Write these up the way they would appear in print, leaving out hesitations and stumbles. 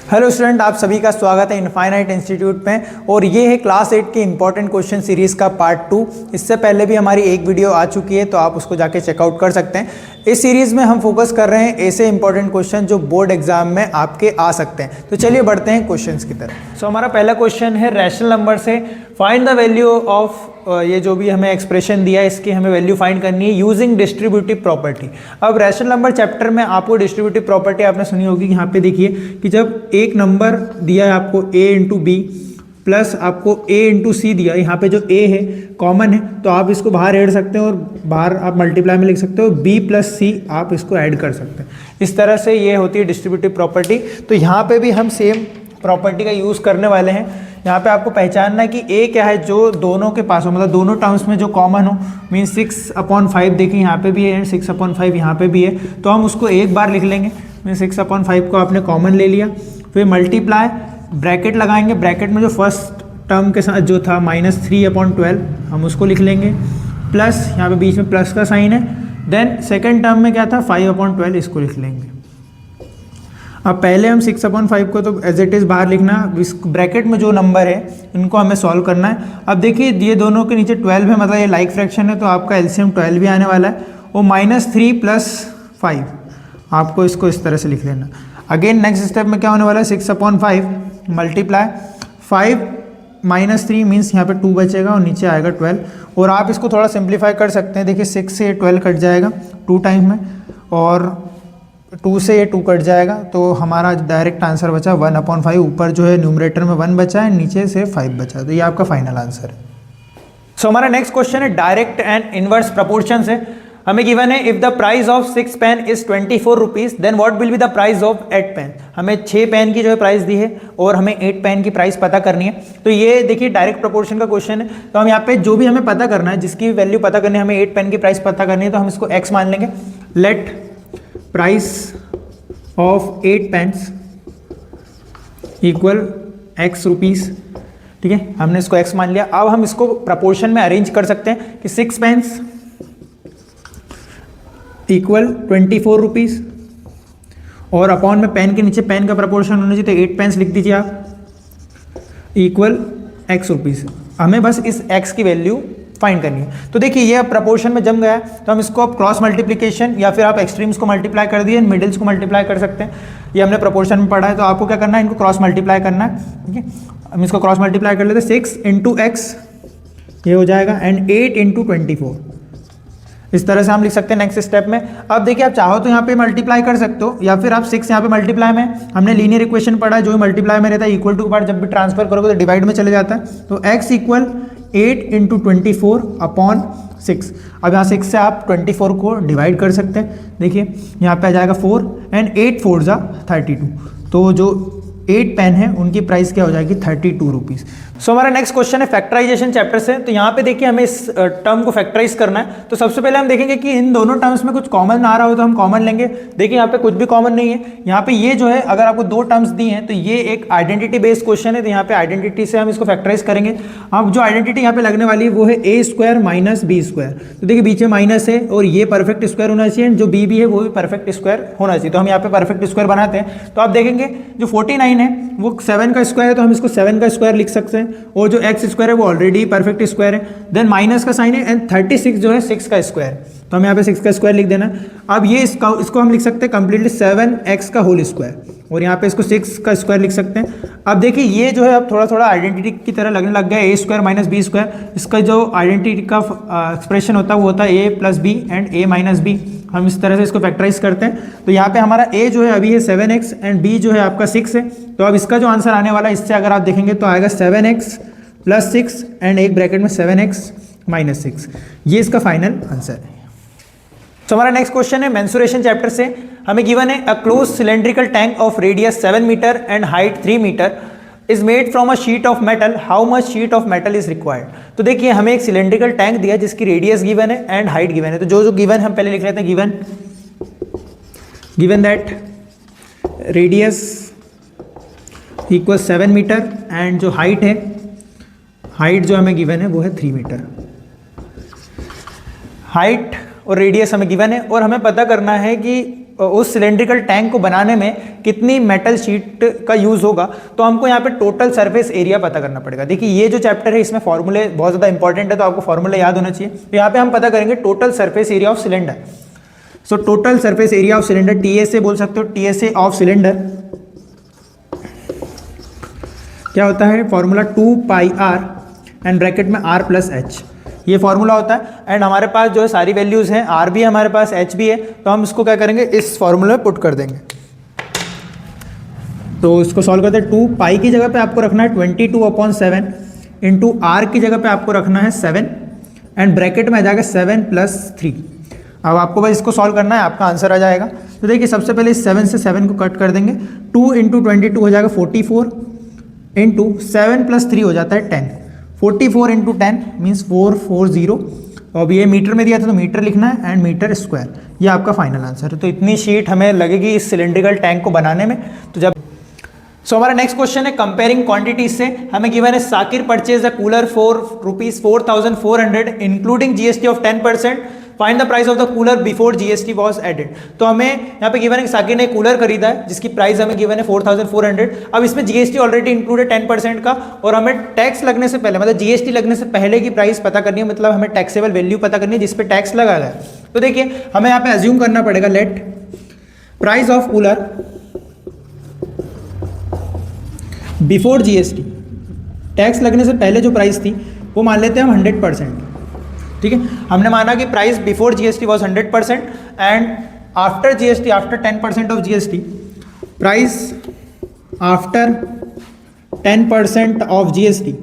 Hello student, आप सभी का स्वागत है इनफाइनाइट इंस्टीट्यूट में। और ये है क्लास 8 के इंपॉर्टेंट क्वेश्चन सीरीज़ का पार्ट 2। इससे पहले भी हमारी एक वीडियो आ चुकी है, तो आप उसको जाके चेकआउट कर सकते हैं। इस सीरीज़ में हम फोकस कर रहे हैं ऐसे इंपॉर्टेंट क्वेश्चन जो बोर्ड एग्जाम में आपके आ सकते हैं। तो चलिए बढ़ते हैं क्वेश्चंस की तरफ। हमारा पहला क्वेश्चन है रैशनल नंबर से फाइंड द वैल्यू ऑफ, ये जो भी हमें एक्सप्रेशन दिया है इसकी हमें वैल्यू फाइंड करनी है यूजिंग डिस्ट्रीब्यूटिव प्रॉपर्टी। अब रैशनल नंबर चैप्टर में आपको डिस्ट्रीब्यूटिव प्रॉपर्टी आपने सुनी होगी। यहाँ पे देखिए कि जब एक नंबर दिया है आपको a इंटू बी प्लस आपको a इंटू सी दिया, यहाँ पे जो a है कॉमन है तो आप इसको बाहर ऐड सकते हैं और बाहर आप मल्टीप्लाई में लिख सकते हो, b प्लस सी आप इसको ऐड कर सकते हैं। इस तरह से ये होती है डिस्ट्रीब्यूटिव प्रॉपर्टी। तो यहाँ पे भी हम सेम प्रॉपर्टी का यूज़ करने वाले हैं। यहाँ पे आपको पहचानना है कि a क्या है जो दोनों के पास हो, मतलब दोनों टर्म्स में जो कॉमन हो। मीन 6/5 देखिए यहाँ पे भी है, 6/5 यहाँ पे भी है, तो हम उसको एक बार लिख लेंगे। मीन 6/5 को आपने कॉमन ले लिया, फिर मल्टीप्लाई ब्रैकेट लगाएंगे। ब्रैकेट में जो फर्स्ट टर्म के साथ जो था -3/12 हम उसको लिख लेंगे, प्लस यहाँ पे बीच में प्लस का साइन है। देन सेकेंड टर्म में क्या था 5/12, इसको लिख लेंगे। अब पहले हम 6/5 को तो एज इट इज़ बाहर लिखना, इस ब्रैकेट में जो नंबर है इनको हमें सॉल्व करना है। अब देखिए ये दोनों के नीचे 12 है, मतलब ये लाइक फ्रैक्शन है, तो आपका एलसीएम 12 भी आने वाला है। और -3 + 5 आपको इसको इस तरह से लिख लेना। अगेन नेक्स्ट स्टेप में क्या होने वाला है 6/5 मल्टीप्लाई 5 -3 मीन्स यहाँ पे 2 बचेगा और नीचे आएगा 12। और आप इसको थोड़ा सिंप्लीफाई कर सकते हैं। देखिए 6 से 12 कट जाएगा 2 टाइम में, और 2 से ये 2 कट जाएगा, तो हमारा डायरेक्ट आंसर बचा 1/5। ऊपर जो है न्यूमरेटर में 1 बचा है, नीचे से 5 बचा, तो ये आपका फाइनल आंसर है। सो हमारा नेक्स्ट क्वेश्चन है डायरेक्ट एंड इनवर्स प्रपोर्शन से। हमें गिवन है if the price of 6 pen is 24 rupees then what will be the price of 8 pen. हमें 6 पेन की जो है प्राइस दी है और हमें 8 पेन की प्राइस पता करनी है। तो ये देखिए डायरेक्ट प्रपोर्शन का क्वेश्चन है, तो हम यहाँ पे जो भी हमें पता करना है, जिसकी वैल्यू पता करनी है, हमें 8 पेन की प्राइस पता करनी है, तो हम इसको x मान लेंगे। Let price of 8 pens equal x rupees. ठीक है, हमने इसको x मान लिया। अब हम इसको प्रपोर्शन में अरेंज कर सकते हैं कि 6 पेन्स इक्वल 24 रुपीज़, और अपॉन में पेन के नीचे पेन का प्रपोर्शन होना चाहिए, तो 8 पेन्स लिख दीजिए आप इक्वल x रुपीज़। हमें बस इस x की वैल्यू फाइंड करनी है। तो देखिए ये अब प्रपोर्शन में जम गया है, तो हम इसको अब क्रॉस मल्टीप्लिकेशन या फिर आप एक्सट्रीम्स को मल्टीप्लाई कर दिए, मिडिल्स को मल्टीप्लाई कर सकते हैं। ये हमने प्रपोर्शन में पढ़ा है, तो आपको क्या करना है, इनको क्रॉस मल्टीप्लाई करना है। ठीक है, हम इसको क्रॉस मल्टीप्लाई कर लेते हैं। 6 × x ये हो जाएगा, एंड 8 × 24 इस तरह से हम लिख सकते हैं नेक्स्ट स्टेप में। अब देखिए आप चाहो तो यहाँ पे मल्टीप्लाई कर सकते हो, या फिर आप 6 यहाँ पे मल्टीप्लाई में, हमने लीनियर इक्वेशन पढ़ा है, जो मल्टीप्लाई में रहता है इक्वल टू के बाद जब भी ट्रांसफर करोगे तो डिवाइड में चले जाता है। तो x इक्वल 8 × 24 अपॉन 6। अब यहाँ 6 से आप 24 को डिवाइड कर सकते हैं। देखिए यहाँ पे आ जाएगा 4 एंड 8 4 जा 32। तो जो 8 पेन है उनकी प्राइस क्या हो जाएगी 32 रुपीज़। सो हमारा नेक्स्ट क्वेश्चन है फैक्टराइजेशन चैप्टर से। तो यहाँ पे देखिए हमें इस टर्म को फैक्टराइज करना है। तो सबसे पहले हम देखेंगे कि इन दोनों टर्म्स में कुछ कॉमन आ रहा हो तो हम कॉमन लेंगे। देखिए यहाँ पे कुछ भी कॉमन नहीं है। यहाँ पे ये जो है, अगर आपको 2 टर्म्स दी हैं तो ये एक आइडेंटिटी बेस्ड क्वेश्चन है, तो यहाँ पे आइडेंटिटी से हम इसको फैक्टराइज करेंगे। अब जो आइडेंटिटी यहाँ पे लगने वाली है वो है a² - b²। तो देखिए बीच में माइनस है और ये परफेक्ट स्क्वायर होना चाहिए, जो b भी है वो भी परफेक्ट स्क्वायर होना चाहिए। तो हम यहाँ पे परफेक्ट स्क्वायर बनाते हैं। तो आप देखेंगे जो 49 है वो 7 का स्क्वायर है, तो हम इसको 7 का स्क्वायर लिख सकते हैं, और जो x स्क्वायर है वो ऑलरेडी परफेक्ट स्क्वायर है। देन माइनस का साइन है, एंड 36 जो है 6 का स्क्वायर, तो हम यहाँ पे 6 का स्क्वायर लिख देना। अब ये इसको हम लिख सकते हैं कंप्लीटली 7x का होल स्क्वायर, और यहाँ पे इसको 6 का स्क्वायर लिख सकते हैं। अब देखिए ये जो है अब थोड़ा थोड़ा आइडेंटिटी की तरह लगने लग गया, a² - b²। इसका जो आइडेंटिटी का एक्सप्रेशन होता है वो होता है a + b and a - b। हम इस तरह से इसको फैक्टराइज करते हैं। तो यहाँ पे हमारा a जो है अभी है 7x एंड b जो है आपका 6 है। तो अब इसका जो आंसर आने वाला है, इससे अगर आप देखेंगे तो आएगा 7x + 6 एंड एक ब्रैकेट में 7x - 6। ये इसका फाइनल आंसर है। तो हमारा नेक्स्ट क्वेश्चन है मेंसुरेशन चैप्टर से। हमें गिवन है a close cylindrical tank of radius 7 metre and height 3 metre is made from a sheet of metal, how much sheet of metal is required. तो देखिए हमें एक सिलेंड्रिकल टैंक दिया है जिसकी रेडियस गिवन है एंड हाइट गिवन है। तो जो गिवन हम पहले लिख लेते हैं, given that radius equal 7 metre and जो हाइट है, हाइट जो हमें गिवन है वो है 3 मीटर। हाइट और रेडियस हमें गिवन है, और हमें पता करना है कि उस सिलेंड्रिकल टैंक को बनाने में कितनी मेटल शीट का यूज़ होगा, तो हमको यहाँ पे टोटल सरफेस एरिया पता करना पड़ेगा। देखिए ये जो चैप्टर है इसमें फॉर्मूले बहुत ज़्यादा इंपॉर्टेंट है, तो आपको फॉर्मूला याद होना चाहिए। तो यहाँ पे हम पता करेंगे total surface area of cylinder. So total surface area of cylinder TSA बोल सकते हो, TSA ऑफ सिलेंडर क्या होता है, फॉर्मूला 2πr एंड ब्रैकेट में r + h, ये फॉर्मूला होता है। एंड हमारे पास जो है सारी वैल्यूज़ हैं, r भी है हमारे पास, h भी है, तो हम इसको क्या करेंगे, इस फॉर्मूले में पुट कर देंगे। तो इसको सॉल्व करते हैं। 2π की जगह पे आपको रखना है 22/7 इंटू r की जगह पे आपको रखना है 7 एंड ब्रैकेट में आ जाएगा 7 + 3। अब आपको बस इसको सॉल्व करना है, आपका आंसर आ जाएगा। तो देखिए सबसे पहले इस 7 से 7 को कट कर देंगे, 2 × 22 हो जाएगा 44 इंटू 7 + 3 हो जाता है 10। 44 × 10 मीन्स 440। अब ये मीटर में दिया था तो मीटर लिखना है एंड मीटर स्क्वायर, ये आपका फाइनल आंसर है। तो इतनी शीट हमें लगेगी इस सिलेंड्रिकल टैंक को बनाने में। तो जब हमारा नेक्स्ट क्वेश्चन है कंपेयरिंग क्वांटिटीज से। हमें गिवन है Sakir purchase a cooler for ₹4,400 including GST of 10%। Find the price of the cooler before GST was added. तो हमें यहाँ पे गिवन है कि साकिर ने कूलर खरीदा है जिसकी प्राइस हमें गिवन है 4,400। अब इसमें GST ऑलरेडी इंक्लूड है 10% का, और हमें टैक्स लगने से पहले मतलब GST लगने से पहले की प्राइस पता करनी है, मतलब हमें टैक्सेबल वैल्यू पता करनी है जिसपे टैक्स लगा गया। तो देखिए हमें यहाँ पे अज्यूम करना पड़ेगा, late price of cooler before GST, tax लगने से पहले जो प्राइस थी वो मान लेते हैं हम 100%। ठीक है, हमने माना कि price before GST was 100% and after GST, after 10% of GST, price after 10% of GST।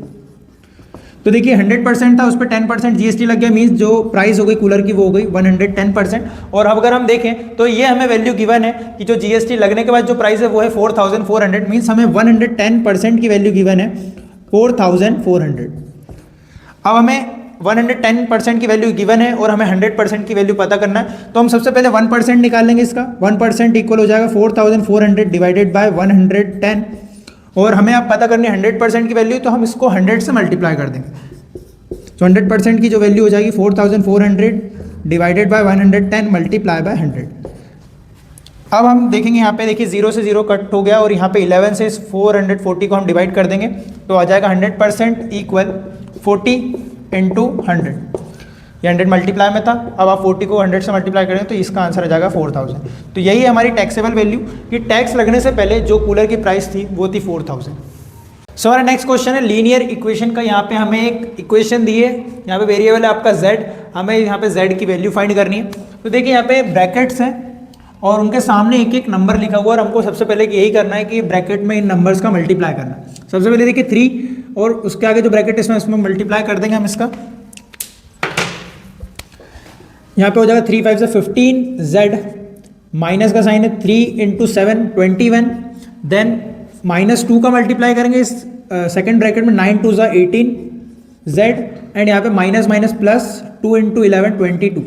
तो देखिए 100% था, उस पर 10% GST लग गया, मीन्स जो प्राइस हो गई कूलर की वो हो गई 110%। और अब अगर हम देखें तो ये हमें वैल्यू गिवन है कि जो GST लगने के बाद जो प्राइस है वो है 4,400, मीन्स हमें 110% की वैल्यू गिवन है 4,400। अब हमें 110% की वैल्यू गिवन है और हमें 100% की वैल्यू पता करना है, तो हम सबसे पहले 1% निकाल लेंगे। इसका 1% इक्वल हो जाएगा 4,400 डिवाइडेड बाय 110, और हमें अब पता करनी है 100% की वैल्यू, तो हम इसको 100 से मल्टीप्लाई कर देंगे। तो 100% की जो वैल्यू हो जाएगी 4,400 डिवाइडेड बाय 110 मल्टीप्लाई बाय 100। अब हम देखेंगे यहाँ पे, देखिए 0 से 0 कट हो गया और यहाँ पे 11 से इस 440 को हम डिवाइड कर देंगे, तो आ जाएगा 100% इक्वल 40 × 100। ये 100 मल्टीप्लाई में था, अब आप 40 को 100 से मल्टीप्लाई करें तो इसका आंसर आ जाएगा 4,000। तो यही है हमारी टैक्सेबल वैल्यू कि टैक्स लगने से पहले जो कूलर की प्राइस थी वो थी 4,000। सो हमारा नेक्स्ट क्वेश्चन है लीनियर इक्वेशन का। यहाँ पे हमें एक इक्वेशन दी है, यहाँ पे वेरिएबल है आपका z, हमें यहाँ पे z की वैल्यू फाइंड करनी है। तो देखिए यहाँ पे ब्रैकेट्स हैं और उनके सामने एक एक नंबर लिखा हुआ, और हमको सबसे पहले यही करना है कि ब्रैकेट में इन नंबर्स का मल्टीप्लाई करना है। सबसे पहले देखिए 3 और उसके आगे जो ब्रैकेट है इसमें मल्टीप्लाई कर देंगे हम इसका। यहाँ पे हो जाएगा 3 × 5 = 15z, माइनस का साइन है 3 × 7 21, देन -2 का मल्टीप्लाई करेंगे इस सेकंड ब्रैकेट में, 9 × 2 = 18z, एंड यहाँ पे माइनस माइनस प्लस 2 × 11 22।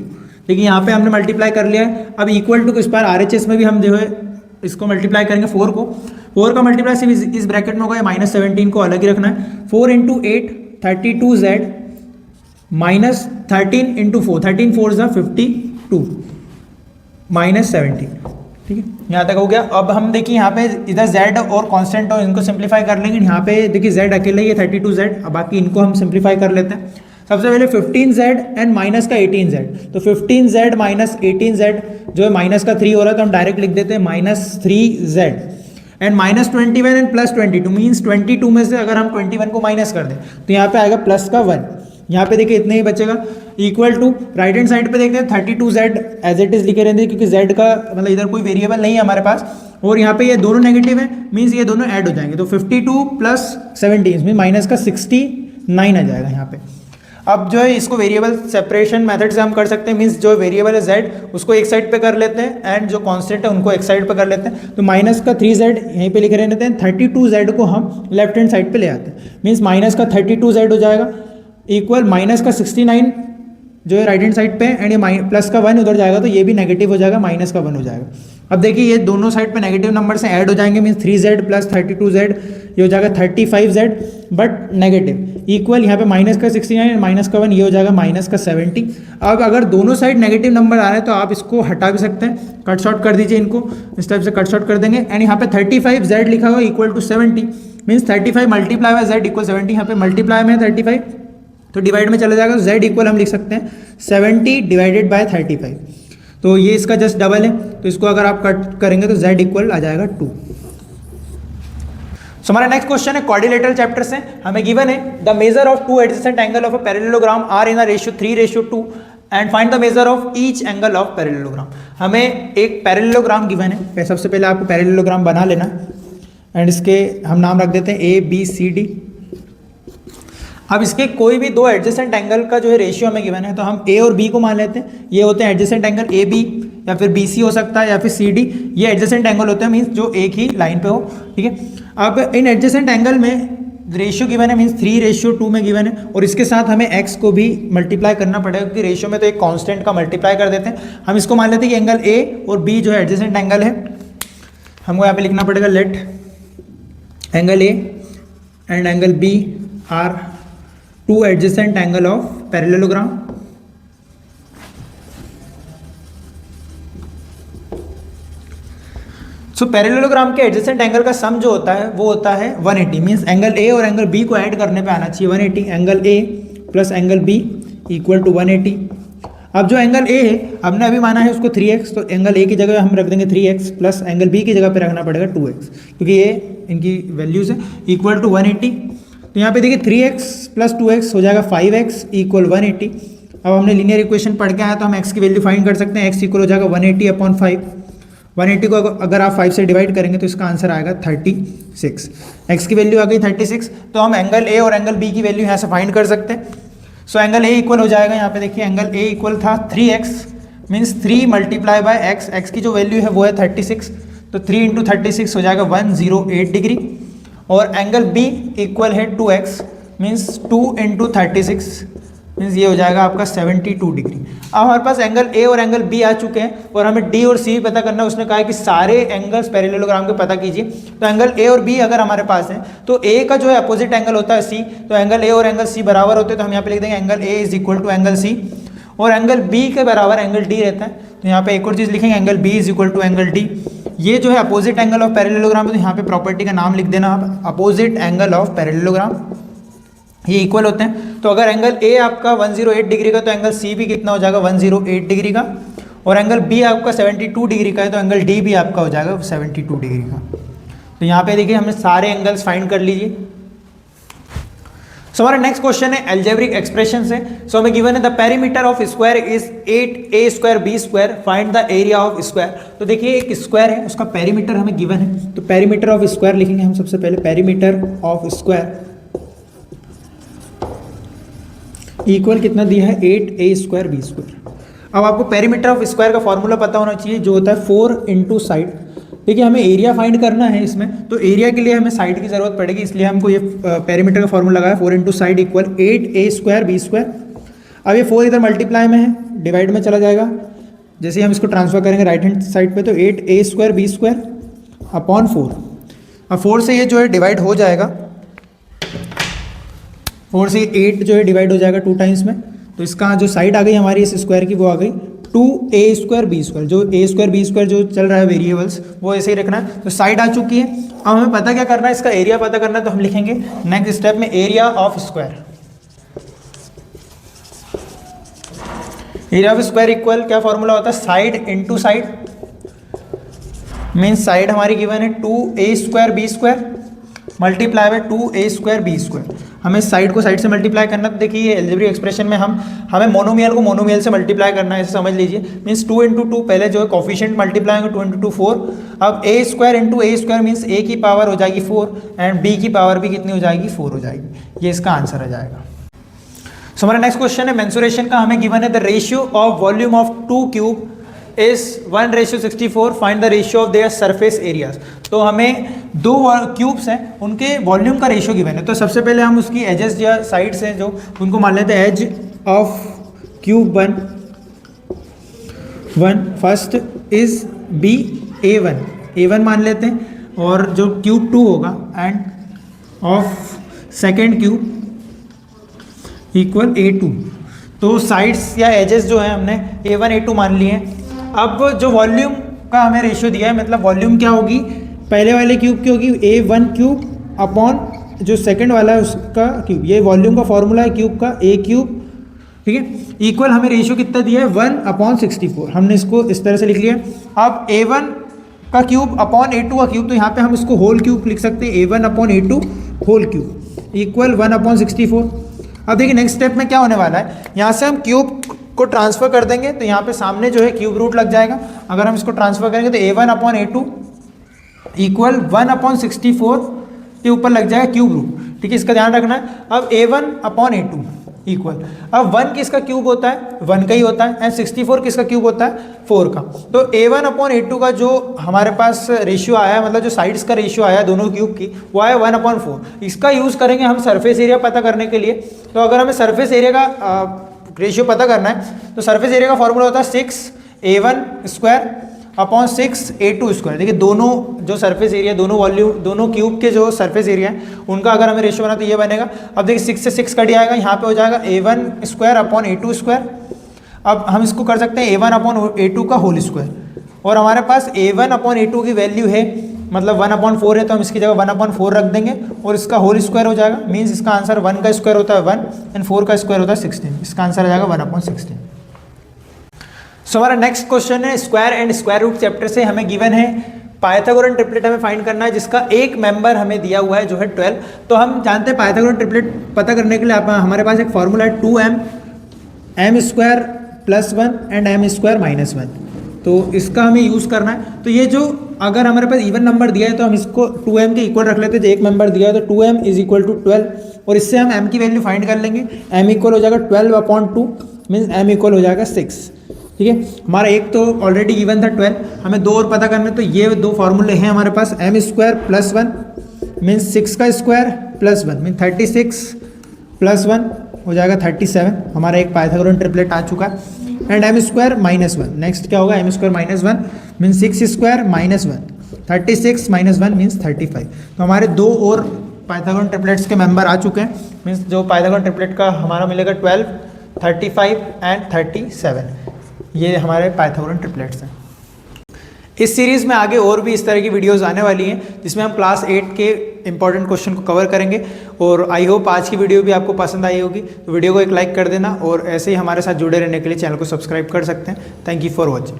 देखिए यहाँ पे हमने मल्टीप्लाई कर लिया है। अब इक्वल टू इस बार RHS में भी हम जो है इसको मल्टीप्लाई करेंगे 4 को। 4 का मल्टीप्लाई सिर्फ इस ब्रैकेट में होगा, -17 को अलग ही रखना है। 4 × 8 32z माइनस 13 × 4, 13 4 = 52 -17। ठीक है, यहाँ तक हो गया। अब हम देखिए यहाँ पे इधर z और कांस्टेंट और इनको सिंप्लीफाई कर लेंगे। यहाँ पे देखिए z अकेले ही है 32z, अब बाकी इनको हम सिंप्लीफाई कर लेते हैं। सबसे पहले 15z एंड माइनस का 18z, तो 15z माइनस 18z जो है माइनस का 3 हो रहा है, तो हम डायरेक्ट लिख देते हैं -3z एंड -21 एंड +22 मीन्स 22 में से अगर हम 21 को माइनस कर दें तो यहाँ पे आएगा प्लस का 1। यहाँ पे देखिए इतना ही बचेगा, equal to right hand side पे देखते हैं 32z एज इट इज लिखे रहते हैं, क्योंकि z का मतलब इधर कोई वेरिएबल नहीं है हमारे पास, और यहाँ पे ये दोनों नेगेटिव है मीन्स ये दोनों ऐड हो जाएंगे, तो 52 + 17 मीन माइनस का 69 आ जाएगा यहाँ पे। अब जो है इसको वेरिएबल सेपरेशन मेथड से हम कर सकते हैं, मीन्स जो वेरिएबल है z उसको एक साइड पे कर लेते हैं एंड जो कांस्टेंट है उनको एक साइड पे कर लेते हैं, तो माइनस का 3z यहीं पे लिखे रहते हैं, 32z को हम लेफ्ट हैंड साइड पे ले आते हैं, मीन्स माइनस का 32z हो जाएगा इक्वल माइनस का 69 जो है राइट हैंड साइड पे, एंड ये प्लस का 1 उधर जाएगा तो ये भी नेगेटिव हो जाएगा, माइनस का 1 हो जाएगा। अब देखिए ये दोनों साइड पे नेगेटिव नंबर से ऐड हो जाएंगे, मीन्स 3z प्लस 32z, ये हो जाएगा 35z बट नेगेटिव, इक्वल यहाँ पे माइनस का 69 माइनस का 1, ये हो जाएगा माइनस का 70। अब अगर दोनों साइड नेगेटिव नंबर आ रहे हैं तो आप इसको हटा भी सकते हैं, कट शॉर्ट कर दीजिए इनको, इस टाइप से कट शॉर्ट कर देंगे। एंड यहाँ पे 35z लिखा हुआ equal to 70, means 35 multiply by z equal 70, यहाँ पे मल्टीप्लाई में 35 तो डिवाइड में चला जाएगा, तो z इक्वल हम लिख सकते हैं 70 डिवाइडेड बाय 35, तो ये इसका जस्ट डबल है, तो इसको अगर आप कट करेंगे तो z इक्वल आ जाएगा 2। सो हमारा नेक्स्ट क्वेश्चन है क्वाड्रिलेटरल चैप्टर से, हमें गिवन है the measure of two adjacent angle of a parallelogram are in a ratio 3:2 and find the measure of each angle of parallelogram. हमें एक पैरेललोग्राम गिवन है, सबसे पहले आपको पैरेललोग्राम बना लेना एंड इसके हम नाम रख देते हैं ए बी सी डी। अब इसके कोई भी दो एडजेसेंट एंगल का जो है रेशियो हमें गिवन है, तो हम ए और बी को मान लेते हैं, ये होते हैं एडजेसेंट एंगल ए बी, या फिर बी सी हो सकता है, या फिर सी डी, ये एडजेसेंट एंगल होते हैं, मीन्स जो एक ही लाइन पे हो, ठीक है। अब इन एडजेसेंट एंगल में रेशियो गिवन है, मीन्स 3:2 में गिवन है, और इसके साथ हमें x को भी मल्टीप्लाई करना पड़ेगा, क्योंकि रेशियो में तो एक कांस्टेंट का मल्टीप्लाई कर देते हैं। हम इसको मान लेते हैं कि एंगल ए और बी जो है एडजेसेंट एंगल है, हमको यहाँ पे लिखना पड़ेगा let angle A and angle B are two adjacent angle of parallelogram. So parallelogram के एडजेसेंट एंगल का सम जो होता है वो होता है 180, मीन्स एंगल ए और एंगल बी को ऐड करने पे आना चाहिए 180, angle A plus angle B equal to 180। अब जो एंगल ए है हमने अभी माना है उसको 3x, तो एंगल ए की जगह हम रख देंगे 3x प्लस एंगल बी की जगह पे रखना पड़ेगा 2x, क्योंकि ये इनकी वैल्यूज है, इक्वल टू 180। तो यहाँ पे देखिए 3x प्लस 2x हो जाएगा 5x इक्वल 180। अब हमने लीनियर इक्वेशन पढ़ के आया तो हम x की वैल्यू फाइंड कर सकते हैं, x इक्वल हो जाएगा 180/5। 180 को अगर आप 5 से डिवाइड करेंगे तो इसका आंसर आएगा 36। x की वैल्यू आ गई 36, तो हम एंगल ए और एंगल बी की वैल्यू यहाँ से फाइंड कर सकते हैं। सो एंगल ए इक्वल हो जाएगा, यहाँ पे देखिए एंगल ए इक्वल था 3x, means 3 multiply by x की जो वैल्यू है वो है 36, तो 3 × 36 हो जाएगा 108 डिग्री, और एंगल बी इक्वल है 2x, मीन्स 2 × 36 मीन्स ये हो जाएगा आपका 72 डिग्री। अब हमारे पास एंगल ए और एंगल बी आ चुके हैं, और हमें डी और सी भी पता करना है। उसने कहा है कि सारे एंगल्स पैरेललोग्राम के पता कीजिए, तो एंगल ए और बी अगर हमारे पास है तो ए का जो है अपोजिट एंगल होता है सी, तो एंगल ए और एंगल सी बराबर होते हैं, तो हम यहाँ पे लिख देंगे angle A is equal to angle C, और एंगल बी के बराबर एंगल डी रहता है, तो यहाँ पे एक और चीज़ लिखेंगे angle B is equal to angle D. ये जो है अपोजिट एंगल ऑफ पैरेललोग्राम है, तो यहाँ पे प्रॉपर्टी का नाम लिख देना आप, अपोजिट एंगल ऑफ पैरेललोग्राम, ये इक्वल होते हैं। तो अगर एंगल ए आपका 108 डिग्री का तो एंगल सी भी कितना हो जाएगा 108 डिग्री का, और एंगल बी आपका 72 डिग्री का है तो एंगल डी भी आपका हो जाएगा 72 डिग्री का। तो यहाँ पे देखिए हमने सारे एंगल्स फाइंड कर लीजिए। सो हमारा नेक्स्ट क्वेश्चन है अलजेब्रिक एक्सप्रेशन से। सो हमें गिवन है the perimeter of square is 8a² b², find the area of square. तो देखिए एक स्क्वायर है, उसका पेरीमीटर हमें गिवन है, तो पेरीमीटर ऑफ स्क्वायर लिखेंगे हम सबसे पहले, पेरीमीटर ऑफ स्क्वायर इक्वल कितना दिया है 8a² b²। अब आपको पेरीमीटर ऑफ स्क्वायर का फॉर्मूला पता होना चाहिए, जो होता है 4 × साइड। देखिए हमें एरिया फाइंड करना है इसमें, तो एरिया के लिए हमें साइड की जरूरत पड़ेगी, इसलिए हमको ये पेरीमीटर का फॉर्मूला लगाया 4 × साइड इक्वल 8a² b²। अब ये 4 इधर मल्टीप्लाई में है, डिवाइड में चला जाएगा, जैसे ही हम इसको ट्रांसफर करेंगे राइट हैंड साइड पे, तो 8a² b² अपॉन 4। अब 4 से ये जो है डिवाइड हो जाएगा, 4 से 8 जो है डिवाइड हो जाएगा 2 टाइम्स में, तो इसका जो साइड आ गई हमारी इस स्क्वायर की वो आ गई 2a² b²। जो a² b² जो चल रहा है वेरिएबल्स वो ऐसे ही रखना है, तो साइड आ चुकी है। अब हमें पता क्या करना है, इसका एरिया पता करना है, तो हम लिखेंगे नेक्स्ट स्टेप में area of square. Area of square equal क्या फॉर्मूला होता है, side into side, means side हमारी गिवन है 2a² b² multiply by 2a² b²। हमें साइड को साइड से मल्टीप्लाई करना, तो देखिए अलजेब्रिक एक्सप्रेशन में हमें मोनोमियल को मोनोमियल से मल्टीप्लाई करना है, ऐसे समझ लीजिए। मीन्स 2 × 2 पहले जो है कोफिशिएंट मल्टीप्लाई होंगे, 2 × 2 4। अब a² × a² मीन्स a की पावर हो जाएगी 4 एंड b की पावर भी कितनी हो जाएगी 4 हो जाएगी, ये इसका आंसर आ जाएगा। सो हमारा नेक्स्ट क्वेश्चन है मेंसुरेशन का। हमें गिवन है the ratio of volume of 2 cube is 1:64, find the ratio of their surface areas. तो हमें 2 क्यूब्स हैं, उनके वॉल्यूम का रेशियो गिवन है, तो सबसे पहले हम उसकी एजेस या साइड्स हैं जो उनको मान लेते हैं। Edge of cube 1 first is b A1 मान लेते हैं, और जो क्यूब 2 होगा end of second cube equal A2। तो साइड्स या एजेस जो है हमने A1 A2 मान लिए हैं। अब जो वॉल्यूम का हमें रेशियो दिया है, मतलब वॉल्यूम क्या होगी, पहले वाले क्यूब की होगी A1 क्यूब अपॉन जो सेकंड वाला है उसका क्यूब। ये वॉल्यूम का फॉर्मूला है क्यूब का, A क्यूब, ठीक है। इक्वल हमें रेशियो कितना दिया है 1/64, हमने इसको इस तरह से लिख लिया। अब A1 का क्यूब अपॉन A2 का क्यूब, तो यहाँ पे हम इसको होल क्यूब लिख सकते हैं, A1/A2 होल क्यूब इक्वल 1/64। अब देखिए नेक्स्ट स्टेप में क्या होने वाला है, यहाँ से हम क्यूब को ट्रांसफर कर देंगे, तो यहाँ पे सामने जो है क्यूब रूट लग जाएगा। अगर हम इसको ट्रांसफर करेंगे तो A1/A2 इक्वल 1/64 के ऊपर लग जाएगा क्यूब रूट, ठीक है, इसका ध्यान रखना है। अब A1/A2 इक्वल, अब 1 किसका क्यूब होता है, 1 का ही होता है, एंड 64 किसका क्यूब होता है, 4 का। तो A1/A2 का जो हमारे पास रेशियो आया है, मतलब जो साइड्स का रेशियो आया है दोनों क्यूब की, वो आया 1/4। इसका यूज़ करेंगे हम सरफेस एरिया पता करने के लिए। तो अगर हमें सरफेस एरिया का रेशियो पता करना है, तो सरफेस एरिया का फॉर्मूला होता है 6A1² अपॉन 6A2²। देखिए दोनों जो सरफेस एरिया, दोनों वॉल्यूम, दोनों क्यूब के जो सरफेस एरिया है उनका अगर हमें रेशियो बना तो ये बनेगा। अब देखिए 6 से 6 कट जाएगा, यहाँ पे हो जाएगा A1² अपॉन A2²। अब हम इसको कर सकते हैं A1/A2 का होल स्क्वायर, और हमारे पास A1/A2 की वैल्यू है, मतलब 1/4 है, तो हम इसकी जगह 1/4 रख देंगे और इसका होल स्क्वायर हो जाएगा। मीन्स इसका आंसर 1 का स्क्वायर होता है 1 एंड 4 का स्क्वायर होता है 16। इसका आंसर आ जाएगा 1/16। सो हमारा नेक्स्ट क्वेश्चन है square and square root chapter से। हमें गिवन है पाइथागोरन ट्रिपलेट हमें फाइंड करना है, जिसका एक मेंबर हमें दिया हुआ है जो है 12। तो हम जानते हैं पाइथागोरन ट्रिपलेट पता करने के लिए हमारे पास एक फॉर्मूला है 2m m² + 1 एंड m² - 1। तो इसका हमें यूज़ करना है। तो ये जो अगर हमारे पास इवन नंबर दिया है तो हम इसको 2m के इक्वल रख लेते हैं। जो एक मेंबर दिया है तो 2m = 12, और इससे हम m की वैल्यू फाइंड कर लेंगे। m इक्वल हो जाएगा 12/2, मीन्स m इक्वल हो जाएगा 6, ठीक है। हमारा एक तो ऑलरेडी गिवन था 12, हमें दो और पता करना है। तो ये दो फॉर्मूले हैं हमारे पास, m² + 1 मीन्स 6 का स्क्वायर प्लस 1 मीन 36 + 1 हो जाएगा 37। हमारा एक पाइथागोरन ट्रिपलेट आ चुका है। एंड m² - 1, नेक्स्ट क्या होगा, m² - 1 मीन्स 6² - 1, 36 - 1 मीन्स 35। तो हमारे दो और पाइथागोरन ट्रिपलेट्स के मेंबर आ चुके हैं। मीन्स जो पाइथागोरन ट्रिपलेट का हमारा मिलेगा 12, 35 एंड 37। ये हमारे पाइथागोरन ट्रिपलेट्स हैं। इस सीरीज़ में आगे और भी इस तरह की वीडियोस आने वाली हैं, जिसमें हम क्लास 8 के इंपॉर्टेंट क्वेश्चन को कवर करेंगे। और आई होप आज की वीडियो भी आपको पसंद आई होगी। तो वीडियो को एक लाइक कर देना, और ऐसे ही हमारे साथ जुड़े रहने के लिए चैनल को सब्सक्राइब कर सकते हैं। Thank you for watching.